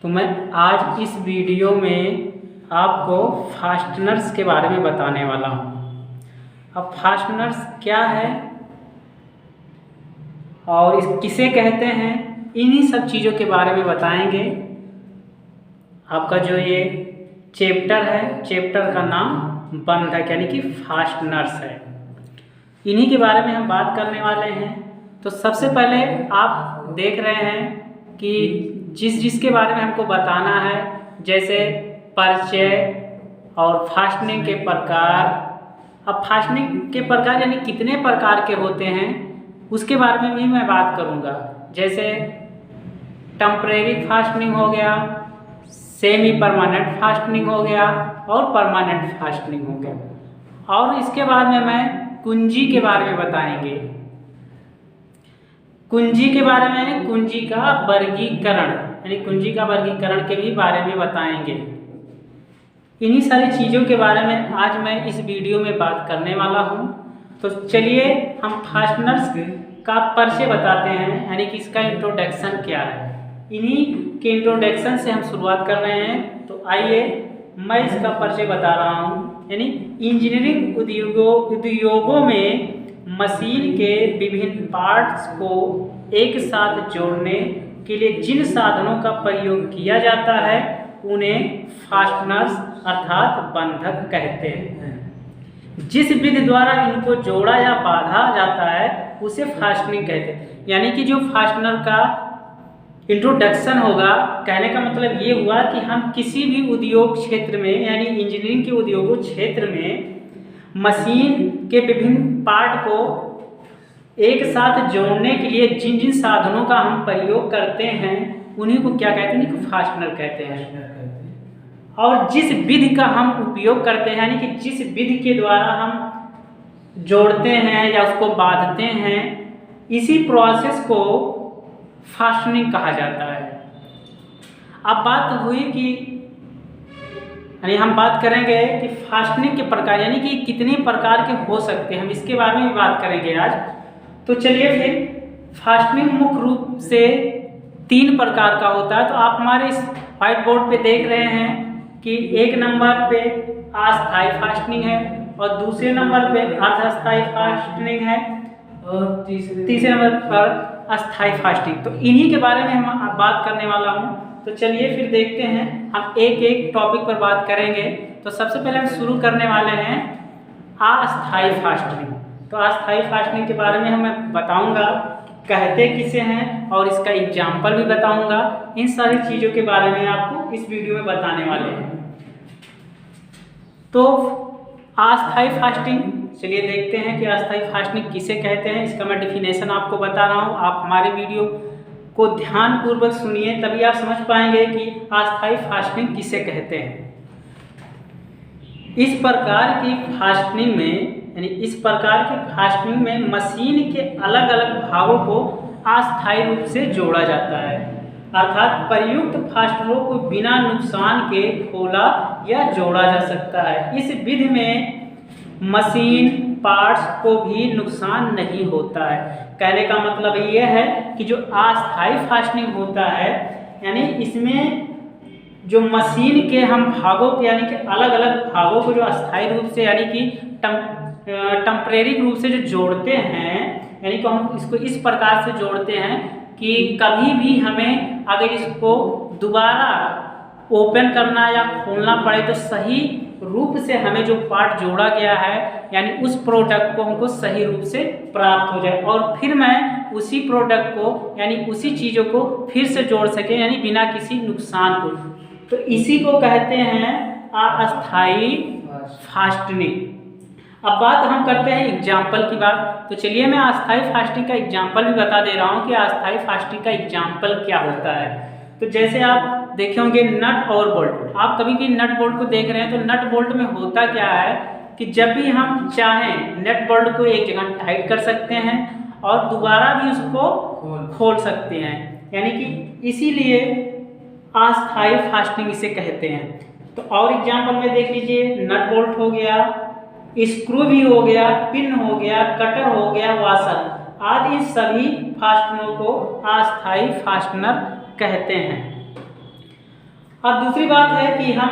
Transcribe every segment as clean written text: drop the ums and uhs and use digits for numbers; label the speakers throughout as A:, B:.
A: तो मैं आज इस वीडियो में आपको फास्टनर्स के बारे में बताने वाला हूँ। अब फास्टनर्स क्या है और इस किसे कहते हैं, इन्हीं सब चीज़ों के बारे में बताएंगे। आपका जो ये चैप्टर है, चैप्टर का नाम बंधक यानी कि फास्टनर्स है। इन्हीं के बारे में हम बात करने वाले हैं। तो सबसे पहले आप देख रहे हैं कि जिसके बारे में हमको बताना है, जैसे परिचय और फास्टनिंग के प्रकार। अब फास्टनिंग के प्रकार यानी कितने प्रकार के होते हैं उसके बारे में भी मैं बात करूंगा। जैसे टेम्परेरी फास्टनिंग हो गया, सेमी परमानेंट फास्टनिंग हो गया और परमानेंट फास्टनिंग हो गया। और इसके बाद में मैं कुंजी के बारे में बताएंगे। कुंजी के बारे में यानी कुंजी का वर्गीकरण यानी कुंजी का वर्गीकरण के भी बारे में बताएंगे। इन्हीं सारी चीज़ों के बारे में आज मैं इस वीडियो में बात करने वाला हूँ। तो चलिए हम फास्टनर्स का परिचय बताते हैं, यानी कि इसका इंट्रोडक्शन क्या है। इन्हीं के इंट्रोडक्शन से हम शुरुआत कर रहे हैं। तो आइए मैं इसका परिचय बता रहा हूँ। यानी इंजीनियरिंग उद्योगों में मशीन के विभिन्न पार्ट्स को एक साथ जोड़ने के लिए जिन साधनों का प्रयोग किया जाता है उन्हें फास्टनर्स अर्थात बंधक कहते हैं। जिस विधि द्वारा इनको जोड़ा या बांधा जाता है उसे फास्टनिंग कहते हैं। यानी कि जो फास्टनर का इंट्रोडक्शन होगा, कहने का मतलब ये हुआ कि हम किसी भी उद्योग क्षेत्र में यानी इंजीनियरिंग के उद्योगों क्षेत्र में मशीन के विभिन्न पार्ट को एक साथ जोड़ने के लिए जिन जिन साधनों का हम प्रयोग करते हैं उन्हीं को क्या कहते हैं, कि फास्टनर कहते हैं। और जिस विधि का हम उपयोग करते हैं यानी कि जिस विधि के द्वारा हम जोड़ते हैं या उसको बांधते हैं, इसी प्रोसेस को फास्टनिंग कहा जाता है। अब बात हुई कि यानी हम बात करेंगे कि फास्टनिंग के प्रकार यानी कि कितने प्रकार के हो सकते हैं, हम इसके बारे में भी बात करेंगे आज। तो चलिए फिर फास्टनिंग मुख्य रूप से 3 प्रकार का होता है। तो आप हमारे इस व्हाइट बोर्ड पे देख रहे हैं कि एक नंबर पे अस्थायी फास्टनिंग है और दूसरे नंबर पे अर्धस्थायी फास्टनिंग है और तीसरे नंबर पर अस्थायी फास्टिंग। तो इन्हीं के बारे में हम बात करने वाला हूँ। तो चलिए फिर देखते हैं, हम एक एक टॉपिक पर बात करेंगे। तो सबसे पहले हम शुरू करने वाले हैं अस्थायी फास्टनिंग। तो अस्थायी फास्टनिंग के बारे में मैं बताऊंगा कहते किसे हैं और इसका एग्जाम्पल भी बताऊंगा। इन सारी चीज़ों के बारे में आपको इस वीडियो में बताने वाले हैं। तो अस्थायी फास्टिंग, चलिए देखते हैं कि अस्थायी फास्टिंग किसे कहते हैं। इसका मैं डिफिनेशन आपको बता रहा हूँ। आप हमारे वीडियो को ध्यानपूर्वक सुनिए, तभी आप समझ पाएंगे कि अस्थायी फास्टिंग किसे कहते हैं। इस प्रकार की फास्टनिंग में यानी इस प्रकार की फास्टनिंग में मशीन के अलग अलग भागों को अस्थायी रूप से जोड़ा जाता है, अर्थात प्रयुक्त फास्टनरों को बिना नुकसान के खोला या जोड़ा जा सकता है। इस विधि में मशीन पार्ट्स को भी नुकसान नहीं होता है। कहने का मतलब ये है कि जो अस्थायी फास्टनिंग होता है यानी इसमें जो मशीन के हम भागों के यानी कि अलग अलग भागों को जो अस्थायी रूप से यानी कि टेम्परेरी रूप से जो जोड़ते हैं, यानी कि हम इसको इस प्रकार से जोड़ते हैं कि कभी भी हमें अगर इसको दोबारा ओपन करना या खोलना पड़े तो सही रूप से हमें जो पार्ट जोड़ा गया है यानी उस प्रोडक्ट को हमको सही रूप से प्राप्त हो जाए और फिर मैं उसी प्रोडक्ट को यानी उसी चीज़ों को फिर से जोड़ सके यानी बिना किसी नुकसान को। तो इसी को कहते हैं अस्थायी फास्टनिंग। अब बात हम करते हैं एग्जाम्पल की बात। तो चलिए मैं अस्थायी फास्टिंग का एग्जाम्पल भी बता दे रहा हूँ कि अस्थायी फास्टिंग का एग्जाम्पल क्या होता है। तो जैसे आप देखे होंगे नट और बोल्ट, आप कभी भी नट बोल्ट को देख रहे हैं तो नट बोल्ट में होता क्या है कि जब भी हम चाहें नट बोल्ट को एक जगह टाइट कर सकते हैं और दोबारा भी उसको खोल सकते हैं, यानी कि इसीलिए अस्थायी फास्टनिंग इसे कहते हैं। तो और एग्जाम्पल में देख लीजिए, नट बोल्ट हो गया, स्क्रू भी हो गया, पिन हो गया, कटर हो गया, वाशर आदि सभी फास्टनरों को अस्थायी फास्टनर कहते हैं। और दूसरी बात है कि हम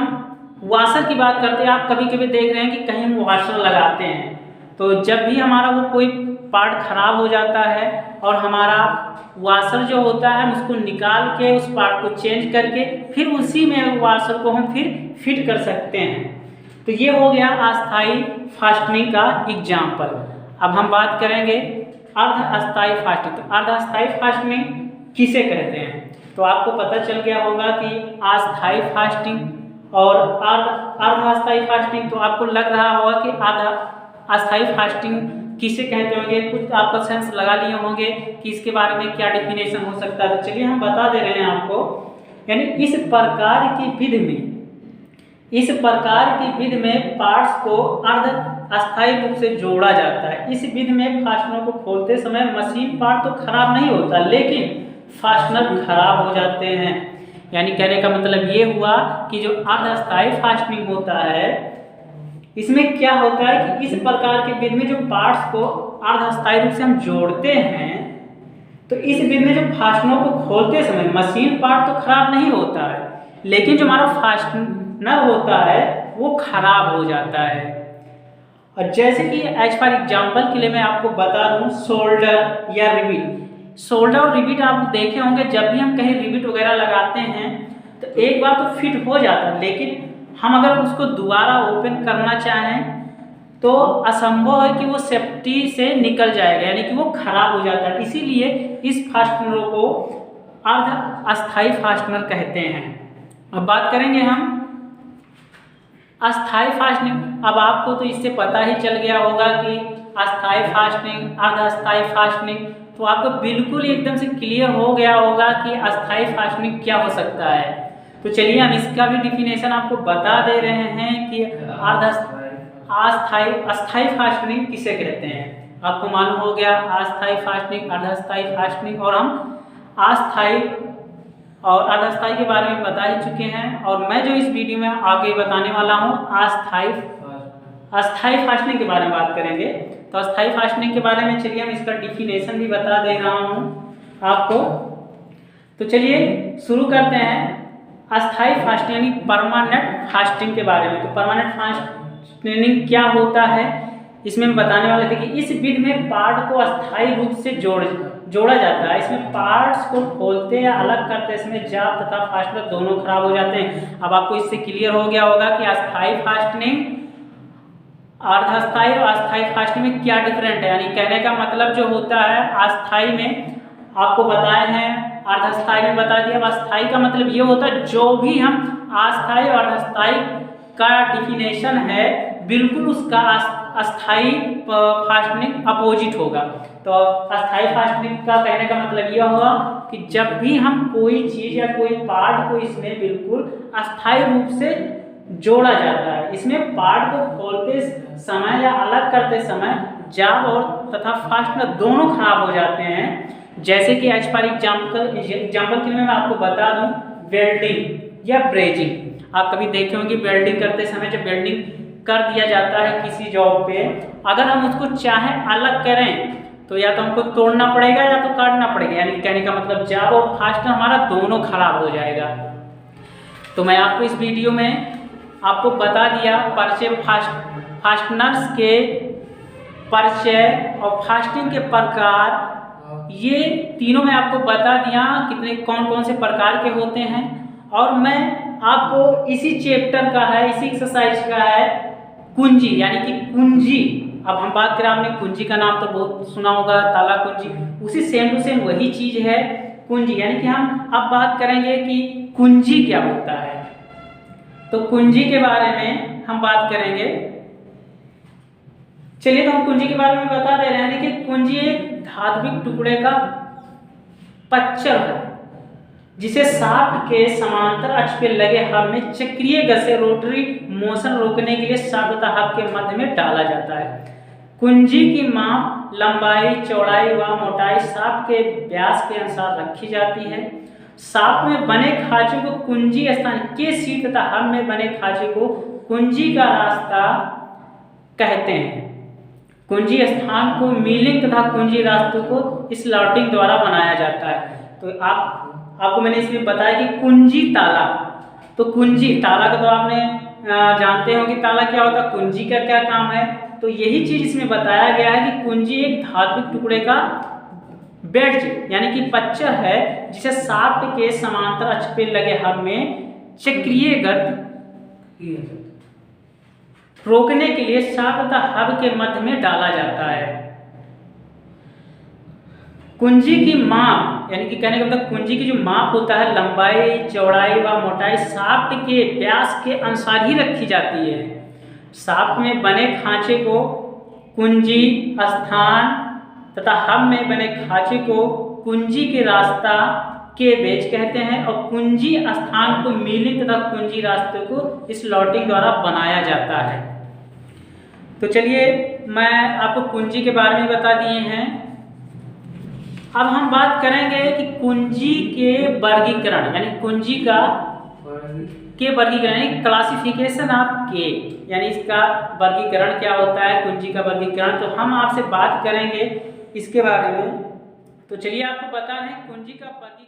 A: वॉशर की बात करते हैं। आप कभी कभी देख रहे हैं कि कहीं हम वॉशर लगाते हैं, तो जब भी हमारा वो कोई पार्ट खराब हो जाता है और हमारा वॉशर जो होता है हम उसको निकाल के उस पार्ट को चेंज करके फिर उसी में वॉशर को हम फिर फिट कर सकते हैं। तो ये हो गया अस्थाई फास्टनिंग का एग्जाम्पल। अब हम बात करेंगे अर्ध अस्थाई फास्टनिंग। तो अर्ध अस्थाई फास्टनिंग किसे कहते हैं? तो आपको पता चल गया होगा कि अस्थाई फास्टिंग और अर्ध अस्थाई फास्टिंग। तो आपको लग रहा होगा कि अर्ध अस्थाई फास्टिंग किसे कहते होंगे, कुछ आप क्वेश्चंस लगा लिए होंगे कि इसके बारे में क्या डेफिनेशन हो सकता है। तो चलिए हम बता दे रहे हैं आपको। यानी इस प्रकार की विधि में पार्ट्स को अर्ध अस्थायी रूप से जोड़ा जाता है। इस विधि में फास्टनर को खोलते समय मशीन पार्ट तो खराब नहीं होता, लेकिन फास्टनर खराब हो जाते हैं। यानी कहने का मतलब ये हुआ कि जो अर्ध अस्थायी फास्टनिंग होता है इसमें क्या होता है कि इस प्रकार के विधि में जो पार्ट्स को अर्ध अस्थायी रूप से हम जोड़ते हैं, तो इस विधि में जो फास्टनर को खोलते समय मशीन पार्ट तो खराब नहीं होता है, लेकिन जो हमारा फास्टनर होता है वो खराब हो जाता है। और जैसे कि एज फॉर एग्जाम्पल के लिए मैं आपको बता दूं, शोल्डर या रिबिट। शोल्डर और रिबिट आप देखे होंगे, जब भी हम कहीं रिबिट वगैरह लगाते हैं तो एक बार तो फिट हो जाता है, लेकिन हम अगर उसको दोबारा ओपन करना चाहें तो असंभव है कि वो सेफ्टी से निकल जाएगा, यानी कि वो खराब हो जाता है। इसीलिए इस फास्टनरों को अर्ध अस्थायी फास्टनर कहते हैं। अब बात करेंगे हम अस्थायी फास्टनिंग। अब आपको तो इससे पता ही चल गया होगा कि अस्थायी फास्टनिंग, अर्ध अस्थायी फास्टनिंग, तो आपको बिल्कुल एकदम से क्लियर हो गया होगा कि अस्थायी फास्टनिंग क्या हो सकता है। तो चलिए हम इसका भी डिफिनेशन आपको बता दे रहे हैं कि अस्थायी फास्टनिंग किसे कहते हैं। आपको मालूम हो गया अस्थायी फास्टनिंग, अर्ध अस्थायी फास्टनिंग, और हम अस्थायी और अर्ध अस्थायी के बारे में बता ही चुके हैं। और मैं जो इस वीडियो में आगे बताने वाला हूँ अस्थायी फास्टनिंग के बारे में बात करेंगे। तो अस्थायी फास्टनिंग के बारे में चलिए हम इसका डिफिनेशन भी बता दे रहा हूँ आपको। तो चलिए शुरू करते हैं अस्थायी फास्टिंग यानी परमानेंट फास्टिंग के बारे में। तो परमानेंट फास्टिंग क्या होता है इसमें हम बताने वाले थे कि इस विधि में पार्ट को अस्थायी रूप से जोड़ा जाता है। इसमें पार्ट्स को खोलते या अलग करते इसमें जाप तथा फास्टनर दोनों खराब हो जाते हैं। अब आपको इससे क्लियर हो गया होगा कि अस्थायी फास्टिंग, अर्ध अस्थायी और अस्थायी फास्टिंग में क्या डिफरेंट है। यानी कहने का मतलब जो होता है अस्थायी में आपको बताए हैं, अर्ध अस्थायी में बता दिया। अब अस्थायी का मतलब ये होता है जो भी हम अस्थायी और अर्ध अस्थायी का डिफिनेशन है बिल्कुल उसका अस्थायी फास्टनिंग अपोजिट होगा। तो अस्थायी फास्टनिंग का कहने का मतलब यह होगा कि जब भी हम कोई चीज या कोई पार्ट को इसमें बिल्कुल अस्थायी रूप से जोड़ा जाता है, इसमें पार्ट को खोलते समय या अलग करते समय जाब और तथा फास्टनर दोनों खराब हो जाते हैं। जैसे कि एज फॉर एग्जाम्पल के लिए मैं आपको बता दूं, वेल्डिंग या ब्रेजिंग। आप कभी देखे होंगे वेल्डिंग करते समय जब वेल्डिंग कर दिया जाता है किसी जॉब पे, अगर हम उसको चाहें अलग करें तो या तो हमको तोड़ना पड़ेगा या तो काटना पड़ेगा। यानी कहने का मतलब जाब और फास्टनर हमारा दोनों खराब हो जाएगा। तो मैं आपको इस वीडियो में आपको बता दिया परिचय फास्टनर्स के परिचय और फास्टिंग के प्रकार, ये तीनों मैं आपको बता दिया कितने कौन कौन से प्रकार के होते हैं। और मैं आपको इसी चैप्टर का है, इसी एक्सरसाइज का है कुंजी, यानी कि कुंजी। अब हम बात करें, आपने कुंजी का नाम तो बहुत सुना होगा, ताला कुंजी, उसी सेम टू सेम वही चीज है कुंजी। यानी कि हम अब बात करेंगे कि कुंजी क्या होता है। तो कुंजी के बारे में हम बात करेंगे। चलिए तो हम कुंजी के बारे में बता दे रहे हैं। देखिए कुंजी एक धात्विक टुकड़े का पच्चर है जिसे शाफ्ट के समांतर अक्ष पे लगे हब में चक्रीय गति से रोटरी मोशन रोकने के लिए शाफ्ट तथा हब के मध्य में डाला जाता है। कुंजी की माप लंबाई, चौड़ाई व मोटाई शाफ्ट के व्यास के अनुसार रखी जाती है। शाफ्ट में बने खांचे को कुंजी स्थान के सीट तथा हब में बने खांचे को कुंजी का रास्ता कहते हैं। कुंजी स्थान को मिलिंग तथा कुंजी रास्तों को स्लॉटिंग द्वारा बनाया जाता है। तो आपको मैंने इसमें बताया कि कुंजी ताला, तो कुंजी, ताला का तो आपने जानते हो कि ताला क्या होता है, कुंजी का क्या काम है। तो यही चीज इसमें बताया गया है कि कुंजी एक धात्विक टुकड़े का बेड्ज यानी कि पच्चर है जिसे शाफ्ट के समांतर अक्ष पे लगे हब में चक्रीय गति रोकने के लिए शाफ्ट तथा हब के मध्य में डाला जाता है। कुंजी की माप यानी कि कहने का मतलब कुंजी की जो माप होता है लंबाई, चौड़ाई व मोटाई शाफ्ट के व्यास के अनुसार ही रखी जाती है। शाफ्ट में बने खांचे को कुंजी स्थान तथा हब में बने खांचे को कुंजी के रास्ता के बेच कहते हैं और कुंजी स्थान को मीलिंग तथा कुंजी रास्ते को स्लॉटिंग द्वारा बनाया जाता है। तो चलिए मैं आपको कुंजी के बारे में बता दिए हैं। अब हम बात करेंगे कि कुंजी के वर्गीकरण यानी कुंजी का वर्गीकरण यानी क्लासिफिकेशन ऑफ के यानी इसका वर्गीकरण क्या होता है, कुंजी का वर्गीकरण। तो हम आपसे बात करेंगे इसके बारे में। तो चलिए आपको बता दें कुंजी का वर्गीकरण